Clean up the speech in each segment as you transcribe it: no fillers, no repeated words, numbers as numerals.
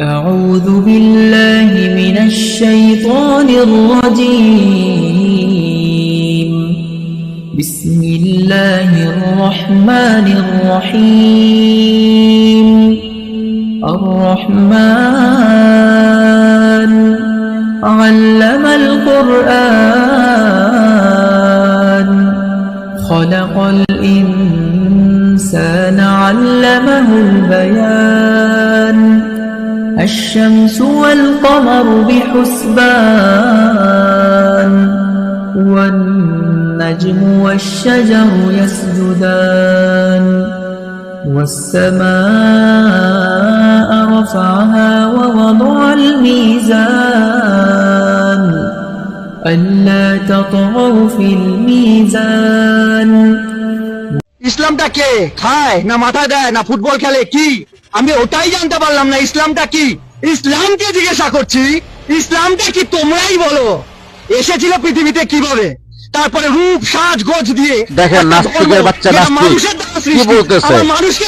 أعوذ بالله من الشيطان الرجيم بسم الله الرحمن الرحيم الرحمن علم القرآن خلق الإنسان علمه البيان الشمس والقمر بحسبان والنجم والشجر يسجدان والسماء رفعها ووضع الميزان ألا تطغوا في الميزان ইসলামটা কে খায় না মাথা দেয় না ফুটবল খেলে কি আমি ওটাই জানতে পারলাম না ইসলামটা কি ইসলামকে জিজ্ঞাসা করছি ইসলামটা কি তোমরাই বলো এসেছিল পৃথিবীতে কিভাবে তারপরে রূপ সাজ গোজ দিয়ে দেখেন নাস্তিকের বাচ্চা নাস্তিক কি বলতেছে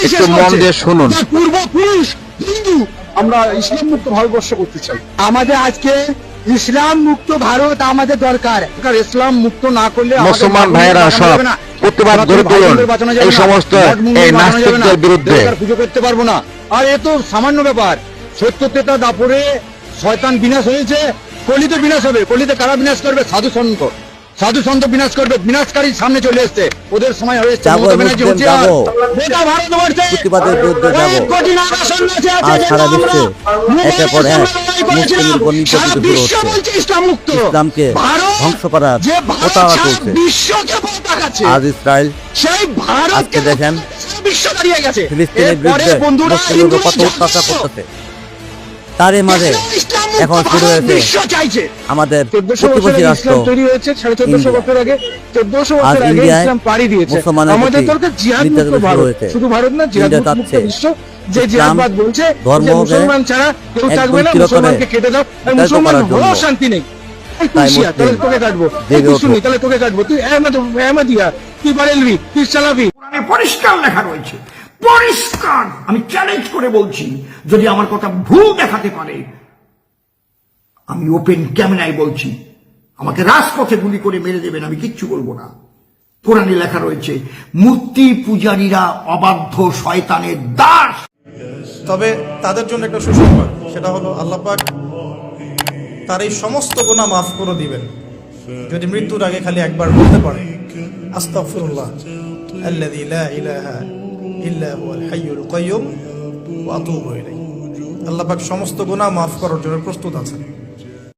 একটু মন দিয়ে শুনুন পূর্বপুরুষ হিন্দু আমরা ইসলাম মুক্ত ভারতবর্ষ করতে চাই আমাদের আজকে ইসলাম মুক্ত ভারত আমাদের দরকার ইসলাম মুক্ত না করলে মুসলমান ভাইয়েরা সব প্রতিবাদ গড়ে তুলুন এই সমস্ত এই নাস্তিকদের বিরুদ্ধে পুজো করতে পারবো না আর এ তো সামান্য ব্যাপার সত্য তেতা দাপরে শয়তান বিনাশ হয়েছে কলিতে বিনাশ হবে কলিতে কারা বিনাশ করবে সাধু সন্ত বিনাশ করবে বিনাশকারী সামনে চলে এসছে ওদের সময় হয়েছে প্রতিবাদের বিরুদ্ধে যাবো আর সারা বিশ্বে একের পর এক মুসলিমের উপর নির্যাতিত শুরু হচ্ছে ইসলামকে ধ্বংস করার প্রতারণা চলছে আজ ইসরায়েল আজকে দেখেন ফিলিস্তিনের বিরুদ্ধে মুসলিমের উপর কত অত্যাচার করতেছে তারই মাঝে এখন শুরু হয়েছে আমাদের প্রতিবেশী রাষ্ট্র আজ ইন্ডিয়ায় মুসলমানের প্রতি নির্যাতন শুরু হয়েছে। ইন্ডিয়া চাচ্ছে ইসলাম ধর্মকে একদম চিরতরে বিতাড়িত করার জন্য। তাই মুসলিম জেগে উঠুক। পরিষ্কার লেখা রয়েছে পরিষ্কার আমি চ্যালেঞ্জ করে বলছি যদি আমার কথা ভুল দেখাতে পারে আমি ওপেন ক্যামেরায় বলছি আমাকে রাজপথে গুলি করে মেরে দেবেন আমি কিচ্ছু বলবো না কোরআনে লেখা রয়েছে মূর্তি পূজারীরা অবাধ্য শয়তানের দাস তবে তাদের জন্য একটা সুসংবাদ সেটা হলো আল্লাহ পাক তার এই সমস্ত গুনাহ মাফ করে দিবেন যদি মৃত্যুর আগে খালি একবার বলতে পারে আস্তাগফিরুল্লাহ আল্লাযী লা ইলাহা ইল্লা হুয়াল হাইয়ুল কাইয়্যুম ওয়া আতুবু ইলাইহি আল্লাহ পাক সমস্ত গুনাহ মাফ করার জন্য প্রস্তুত আছেন।